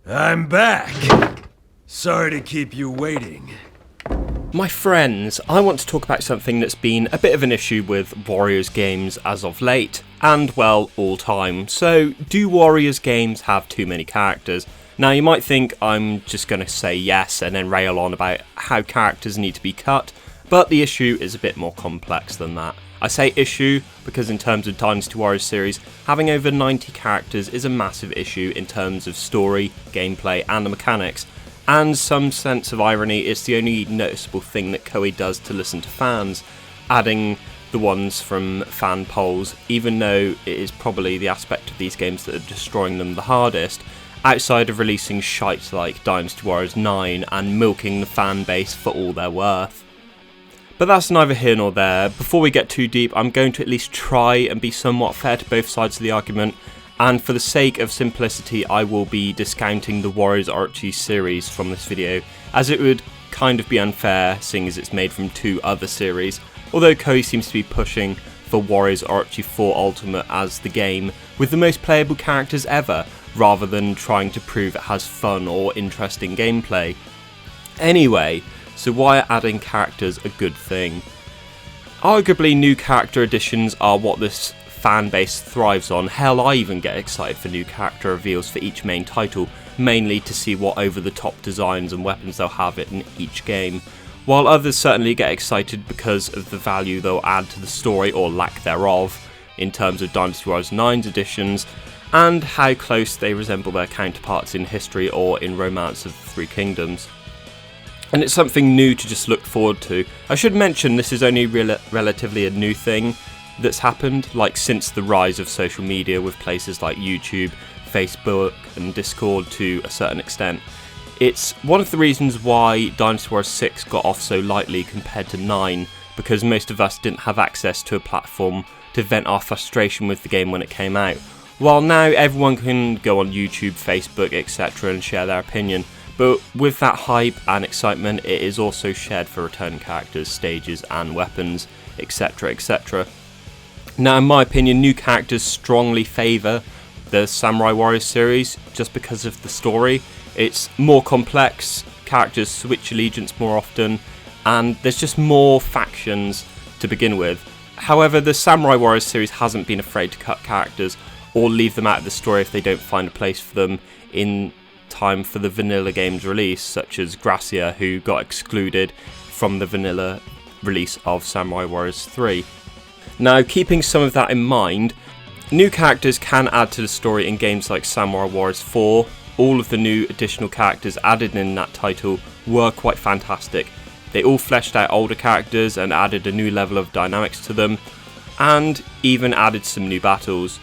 I'm back. Sorry to keep you waiting. My friends, I want to talk about something that's been a bit of an issue with Warriors games as of late, and well, all time. So, do Warriors games have too many characters? Now, you might think I'm just going to say yes and then rail on about how characters need to be cut, but the issue is a bit more complex than that. I say issue because in terms of Dynasty Warriors series, having over 90 characters is a massive issue in terms of story, gameplay and the mechanics. And some sense of irony, it's the only noticeable thing that Koei does to listen to fans, adding the ones from fan polls, even though it is probably the aspect of these games that are destroying them the hardest, outside of releasing shite like Dynasty Warriors 9 and milking the fan base for all they're worth. But that's neither here nor there. Before we get too deep, I'm going to at least try and be somewhat fair to both sides of the argument, and for the sake of simplicity I will be discounting the Warriors Orochi series from this video, as it would kind of be unfair seeing as it's made from two other series, although Koei seems to be pushing for Warriors Orochi 4 Ultimate as the game with the most playable characters ever, rather than trying to prove it has fun or interesting gameplay. Anyway, so why are adding characters a good thing? Arguably new character additions are what this fan base thrives on. Hell, I even get excited for new character reveals for each main title, mainly to see what over the top designs and weapons they'll have in each game, while others certainly get excited because of the value they'll add to the story or lack thereof in terms of Dynasty Warriors 9's additions, and how close they resemble their counterparts in history or in Romance of the Three Kingdoms. And it's something new to just look forward to. I should mention this is only relatively a new thing that's happened, like since the rise of social media with places like YouTube, Facebook and Discord to a certain extent. It's one of the reasons why Dynasty Warriors 6 got off so lightly compared to 9, because most of us didn't have access to a platform to vent our frustration with the game when it came out. While now everyone can go on YouTube, Facebook, etc. and share their opinion, but with that hype and excitement it is also shared for return characters, stages and weapons, etc, etc. Now, in my opinion, new characters strongly favour the Samurai Warriors series just because of the story. It's more complex, characters switch allegiance more often, and there's just more factions to begin with. However, the Samurai Warriors series hasn't been afraid to cut characters or leave them out of the story if they don't find a place for them in time for the vanilla game's release, such as Gracia, who got excluded from the vanilla release of Samurai Warriors 3. Now, keeping some of that in mind, new characters can add to the story in games like Samurai Warriors 4. All of the new additional characters added in that title were quite fantastic. They all fleshed out older characters and added a new level of dynamics to them, and even added some new battles.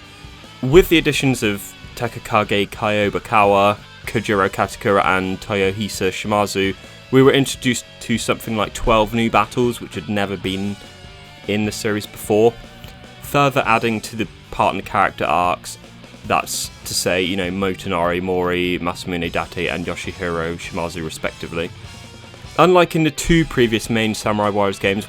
With the additions of Takakage Kyobakawa, Kojiro Katakura and Toyohisa Shimazu, we were introduced to something like 12 new battles which had never been in the series before, further adding to the partner character arcs, that's to say, Motonari Mori, Masamune Date and Yoshihiro Shimazu respectively. Unlike in the two previous main Samurai Warriors games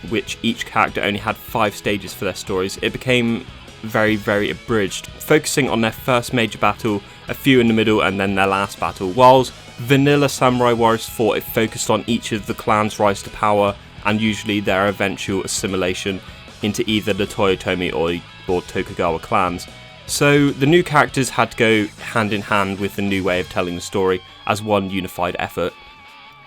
which each character only had 5 stages for their stories, it became very, very abridged, focusing on their first major battle, a few in the middle and then their last battle, whilst vanilla Samurai Warriors 4 it focused on each of the clans' rise to power and usually their eventual assimilation into either the Toyotomi or Tokugawa clans. So the new characters had to go hand in hand with the new way of telling the story as one unified effort.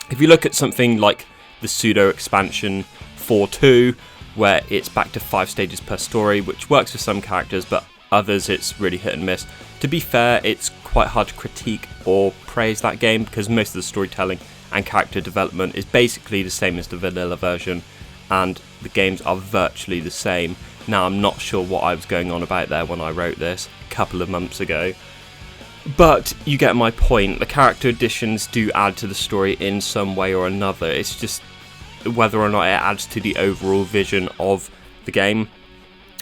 If you look at something like the pseudo expansion 4.2, where it's back to 5 stages per story, which works for some characters, but others it's really hit and miss. To be fair, it's quite hard to critique or praise that game because most of the storytelling and character development is basically the same as the vanilla version, and the games are virtually the same. Now, I'm not sure what I was going on about there when I wrote this a couple of months ago, but you get my point. The character additions do add to the story in some way or another. It's just whether or not it adds to the overall vision of the game.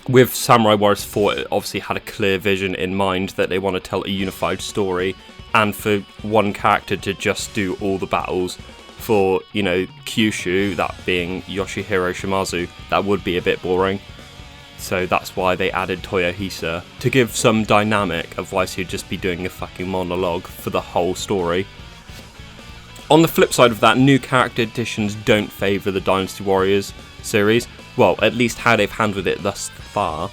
With Samurai Warriors 4, it obviously had a clear vision in mind that they want to tell a unified story, and for one character to just do all the battles for, Kyushu, that being Yoshihiro Shimazu, that would be a bit boring. So that's why they added Toyohisa, to give some dynamic, otherwise he'd just be doing a fucking monologue for the whole story. On the flip side of that, new character additions don't favour the Dynasty Warriors series, well, at least how they've handled it thus far.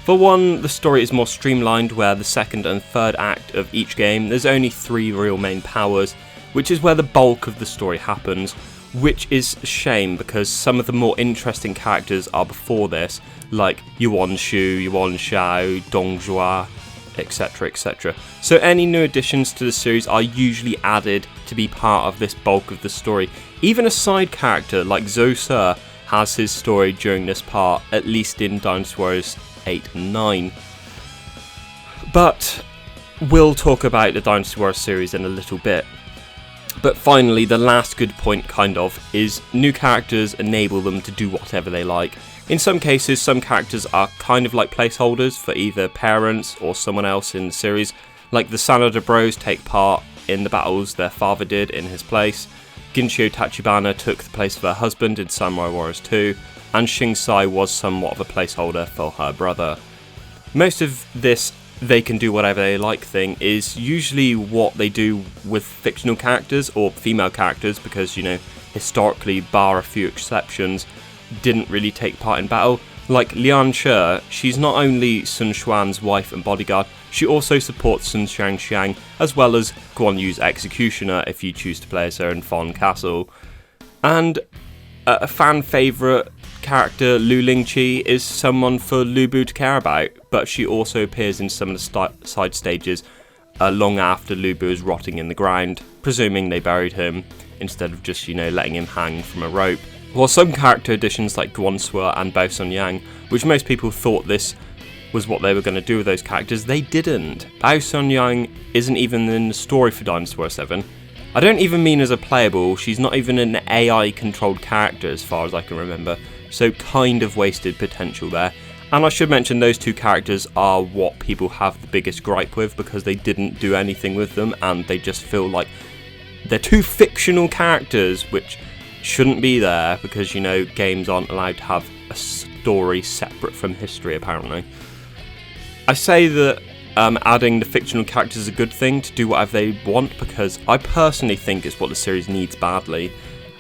For one, the story is more streamlined, where the second and third act of each game there's only 3 real main powers, which is where the bulk of the story happens, which is a shame because some of the more interesting characters are before this, like Yuan Shu, Yuan Shao, Dong Zhuo, etc, etc. So any new additions to the series are usually added to be part of this bulk of the story. Even a side character like Zhou Se has his story during this part, at least in Dynasty Warriors 8 and 9. But we'll talk about the Dynasty Warriors series in a little bit. But finally, the last good point, kind of, is new characters enable them to do whatever they like. In some cases, some characters are kind of like placeholders for either parents or someone else in the series, like the Sanada Bros take part in the battles their father did in his place, Ginshio Tachibana took the place of her husband in Samurai Warriors 2, and Shingsai was somewhat of a placeholder for her brother. Most of this they can do whatever they like thing is usually what they do with fictional characters or female characters, because, you know, historically, bar a few exceptions, didn't really take part in battle. Like Lian Shi, she's not only Sun Xuan's wife and bodyguard, she also supports Sun Xiangxiang, as well as Guan Yu's executioner if you choose to play as her in Fon Castle. And a fan favourite character, Lu Lingqi, is someone for Lu Bu to care about, but she also appears in some of the side stages long after Lu Bu is rotting in the ground, presuming they buried him, instead of just, you know, letting him hang from a rope. While some character additions like Guan Sui and Bao Sun Yang, which most people thought this was what they were going to do with those characters, they didn't. Bao Sun Yang isn't even in the story for Dynasty Warriors 7. I don't even mean as a playable, she's not even an AI controlled character as far as I can remember, so kind of wasted potential there. And I should mention those two characters are what people have the biggest gripe with, because they didn't do anything with them and they just feel like they're two fictional characters which shouldn't be there, because, you know, games aren't allowed to have a story separate from history apparently. I say that adding the fictional characters is a good thing to do whatever they want, because I personally think it's what the series needs badly.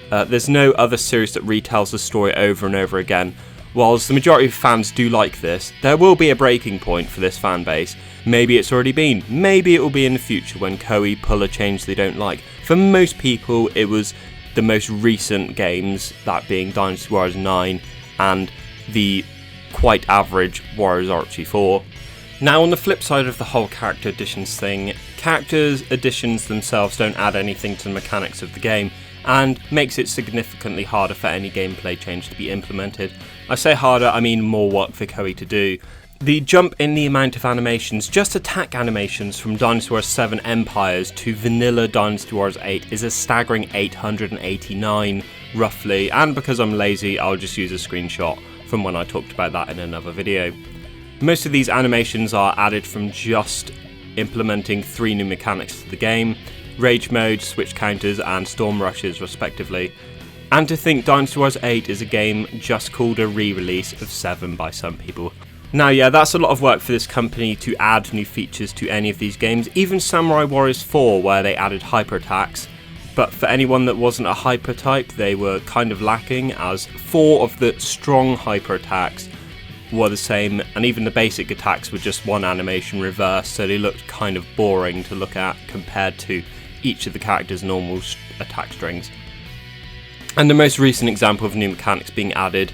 There's no other series that retells the story over and over again. Whilst the majority of fans do like this, there will be a breaking point for this fan base. Maybe it's already been, maybe it will be in the future when Koei pull a change they don't like. For most people, it was the most recent games, that being Dynasty Warriors 9 and the quite average Warriors Archie 4. Now, on the flip side of the whole character additions thing, characters additions themselves don't add anything to the mechanics of the game, and makes it significantly harder for any gameplay change to be implemented. I say harder, I mean more work for Koei to do. The jump in the amount of animations, just attack animations, from Dynasty Warriors 7 Empires to vanilla Dynasty Warriors 8 is a staggering 889, roughly, and because I'm lazy, I'll just use a screenshot from when I talked about that in another video. Most of these animations are added from just implementing 3 new mechanics to the game: Rage Mode, Switch Counters, and Storm Rushes respectively. And to think Dynasty Warriors 8 is a game just called a re-release of 7 by some people. Now, yeah, that's a lot of work for this company to add new features to any of these games, even Samurai Warriors 4, where they added hyper attacks. But for anyone that wasn't a hyper type, they were kind of lacking, as 4 of the strong hyper attacks were the same, and even the basic attacks were just one animation reverse, so they looked kind of boring to look at compared to each of the characters' normal attack strings. And the most recent example of new mechanics being added,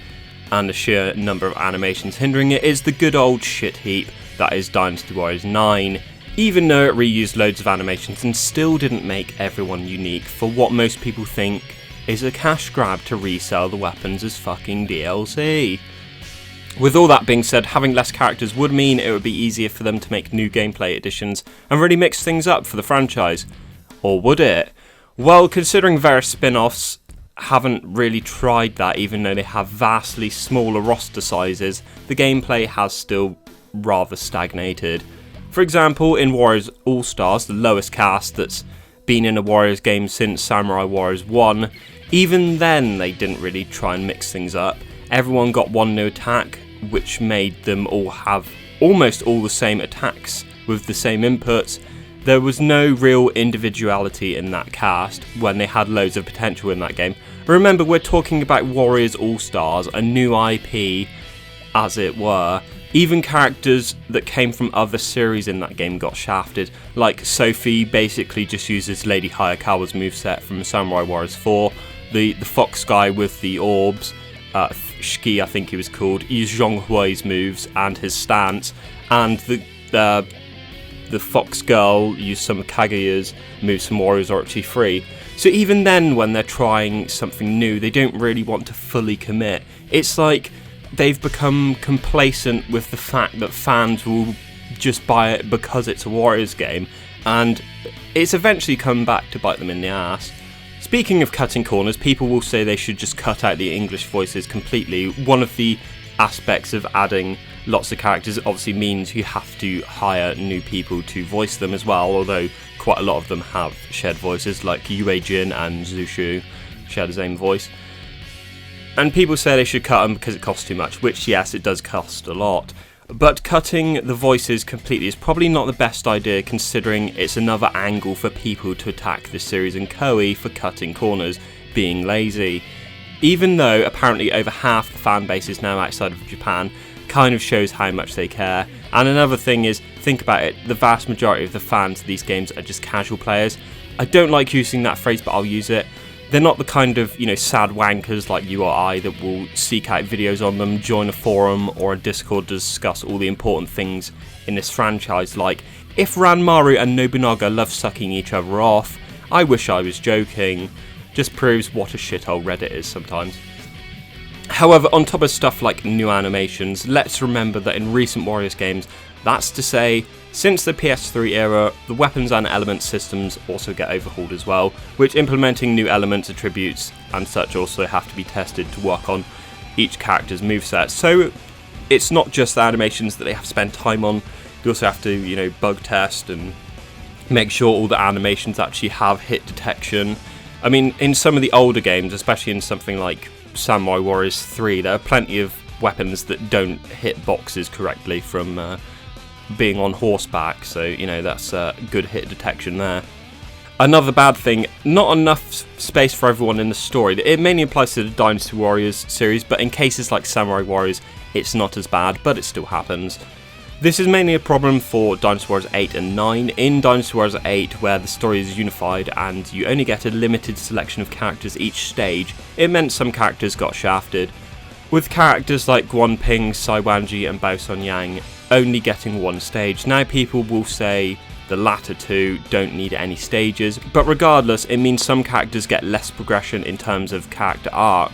and the sheer number of animations hindering it, is the good old shit heap that is Dynasty Warriors 9, even though it reused loads of animations and still didn't make everyone unique for what most people think is a cash grab to resell the weapons as fucking DLC. With all that being said, having less characters would mean it would be easier for them to make new gameplay additions and really mix things up for the franchise. Or would it? Well, considering various spin-offs haven't really tried that, even though they have vastly smaller roster sizes, the gameplay has still rather stagnated. For example, in Warriors All-Stars, the lowest cast that's been in a Warriors game since Samurai Warriors 1, even then they didn't really try and mix things up. Everyone got one new attack, which made them all have almost all the same attacks with the same inputs. There was no real individuality in that cast when they had loads of potential in that game. Remember, we're talking about Warriors All-Stars, a new IP, as it were. Even characters that came from other series in that game got shafted, like Sophie basically just uses Lady Hayakawa's moveset from Samurai Warriors 4, the fox guy with the orbs, Shiki I think he was called, used Zhonghui's moves and his stance, and the fox girl used some of Kaguya's moves from Warriors Orochi 3. So even then, when they're trying something new, they don't really want to fully commit. It's like they've become complacent with the fact that fans will just buy it because it's a Warriors game, and it's eventually come back to bite them in the ass. Speaking of cutting corners, people will say they should just cut out the English voices completely. One of the aspects of adding lots of characters obviously means you have to hire new people to voice them as well, although quite a lot of them have shared voices, like Yue Jin and Zushu share the same voice. And people say they should cut them because it costs too much, which yes, it does cost a lot. But cutting the voices completely is probably not the best idea, considering it's another angle for people to attack this series and Koei for cutting corners, being lazy. Even though apparently over half the fan base is now outside of Japan, kind of shows how much they care. And another thing is, think about it, the vast majority of the fans of these games are just casual players. I don't like using that phrase, but I'll use it. They're not the kind of, sad wankers like you or I that will seek out videos on them, join a forum or a Discord to discuss all the important things in this franchise, like, if Ranmaru and Nobunaga love sucking each other off, I wish I was joking. Just proves what a shithole Reddit is sometimes. However, on top of stuff like new animations, let's remember that in recent Warriors games, that's to say, since the PS3 era, the weapons and element systems also get overhauled as well, which implementing new elements, attributes and such also have to be tested to work on each character's moveset. So it's not just the animations that they have to spend time on, you also have to, bug test and make sure all the animations actually have hit detection. I mean, in some of the older games, especially in something like Samurai Warriors 3, there are plenty of weapons that don't hit boxes correctly from being on horseback, so that's good hit detection there. Another bad thing, not enough space for everyone in the story. It mainly applies to the Dynasty Warriors series, but in cases like Samurai Warriors, it's not as bad, but it still happens. This is mainly a problem for Dynasty Warriors 8 and 9. In Dynasty Warriors 8, where the story is unified and you only get a limited selection of characters each stage, it meant some characters got shafted. With characters like Guanping, Saiwanji and Baosun Yang only getting one stage, now people will say the latter two don't need any stages, but regardless, it means some characters get less progression in terms of character arc.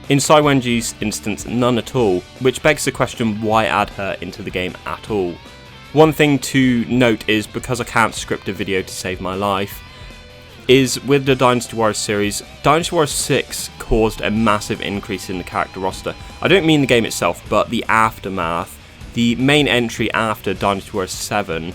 In Saiwanji's instance, none at all, which begs the question, why add her into the game at all? One thing to note is, because I can't script a video to save my life, is with the Dynasty Warriors series, Dynasty Warriors 6 caused a massive increase in the character roster. I don't mean the game itself, but the aftermath. The main entry after Dynasty Warriors 7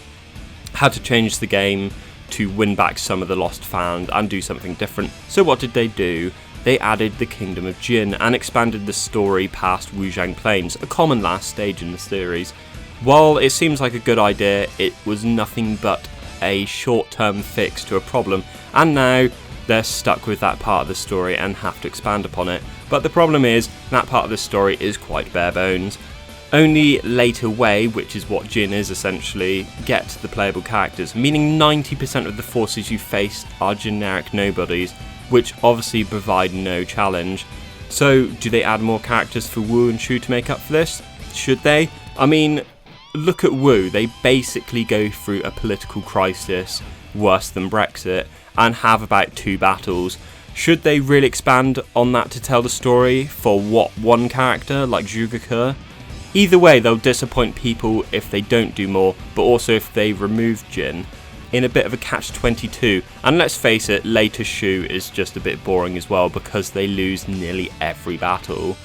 had to change the game to win back some of the lost fans and do something different. So what did they do? They added the Kingdom of Jin and expanded the story past Wuzhang Plains, a common last stage in the series. While it seems like a good idea, it was nothing but a short-term fix to a problem, and now they're stuck with that part of the story and have to expand upon it. But the problem is, that part of the story is quite bare bones. Only later Wei, which is what Jin is essentially, get the playable characters, meaning 90% of the forces you face are generic nobodies, which obviously provide no challenge. So, do they add more characters for Wu and Shu to make up for this? Should they? I mean, look at Wu, they basically go through a political crisis worse than Brexit and have about 2 battles. Should they really expand on that to tell the story for one character like Zhuge? Either way, they'll disappoint people if they don't do more, but also if they remove Jin, in a bit of a catch-22. And let's face it, later Shu is just a bit boring as well because they lose nearly every battle.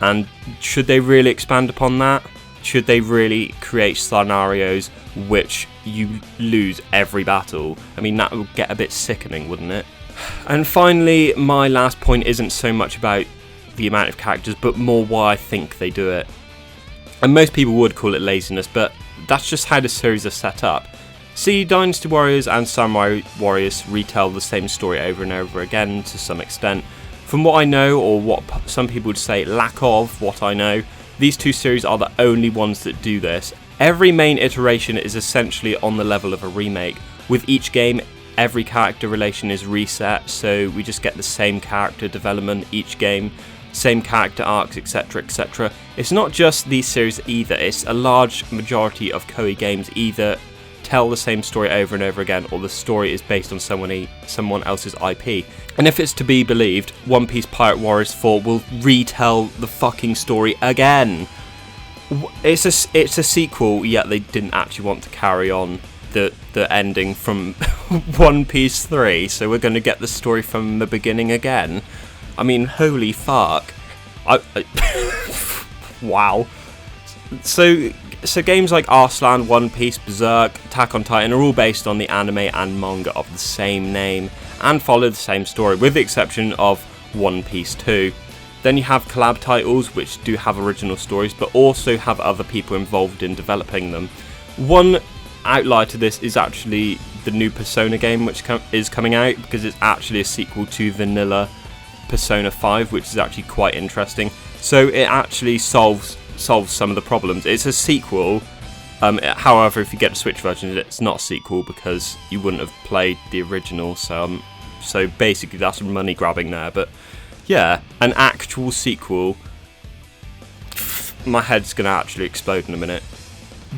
And should they really expand upon that? Should they really create scenarios which you lose every battle? I mean, that would get a bit sickening, wouldn't it? And finally, my last point isn't so much about the amount of characters, but more why I think they do it. And most people would call it laziness, but that's just how the series are set up. See, Dynasty Warriors and Samurai Warriors retell the same story over and over again to some extent. From what I know, or what some people would say lack of what I know, these two series are the only ones that do this. Every main iteration is essentially on the level of a remake. With each game, every character relation is reset, so we just get the same character development each game, same character arcs, etc, etc. It's not just these series either, it's a large majority of Koei games either tell the same story over and over again, or the story is based on someone else's IP. And if it's to be believed, One Piece Pirate Warriors 4 will retell the fucking story again. It's a sequel, yet they didn't actually want to carry on the ending from One Piece 3, so we're going to get the story from the beginning again. I mean, holy fuck. Wow. So games like Arslan, One Piece, Berserk, Attack on Titan are all based on the anime and manga of the same name, and follow the same story, with the exception of One Piece 2. Then you have collab titles, which do have original stories, but also have other people involved in developing them. One outlier to this is actually the new Persona game, which is coming out, because it's actually a sequel to vanilla Persona 5, which is actually quite interesting. So it actually solves some of the problems. It's a sequel, however, if you get the Switch version, it's not a sequel because you wouldn't have played the original, so basically that's money grabbing there. But yeah, an actual sequel, my head's gonna actually explode in a minute.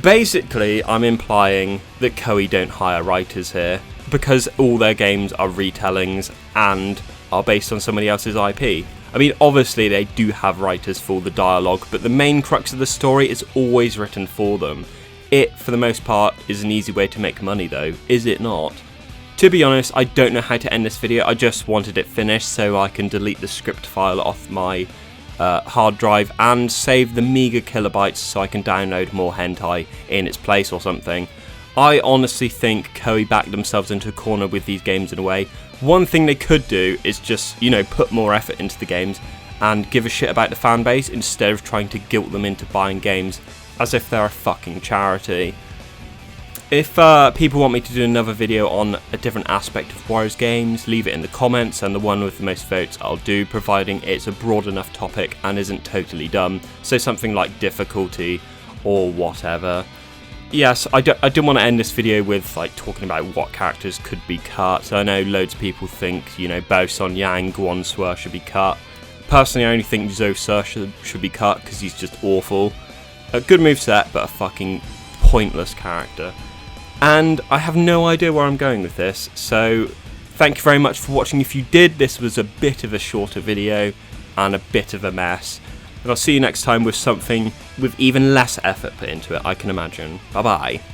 Basically, I'm implying that Koei don't hire writers here, because all their games are retellings and are based on somebody else's IP. I mean, obviously they do have writers for the dialogue, but the main crux of the story is always written for them. It, for the most part, is an easy way to make money though, is it not? To be honest, I don't know how to end this video, I just wanted it finished so I can delete the script file off my hard drive and save the meager kilobytes so I can download more hentai in its place or something. I honestly think Koei backed themselves into a corner with these games in a way. One thing they could do is just, put more effort into the games and give a shit about the fan base instead of trying to guilt them into buying games as if they're a fucking charity. If people want me to do another video on a different aspect of Warriors games, leave it in the comments, and the one with the most votes I'll do, providing it's a broad enough topic and isn't totally dumb. So something like difficulty or whatever. Yes, I didn't want to end this video with talking about what characters could be cut. I know loads of people think, Bao Son Yang, Guan Suo should be cut. Personally, I only think Zhou Se should be cut because he's just awful. A good moveset, but a fucking pointless character. And I have no idea where I'm going with this, so thank you very much for watching. If you did, this was a bit of a shorter video and a bit of a mess. And I'll see you next time with something with even less effort put into it, I can imagine. Bye bye.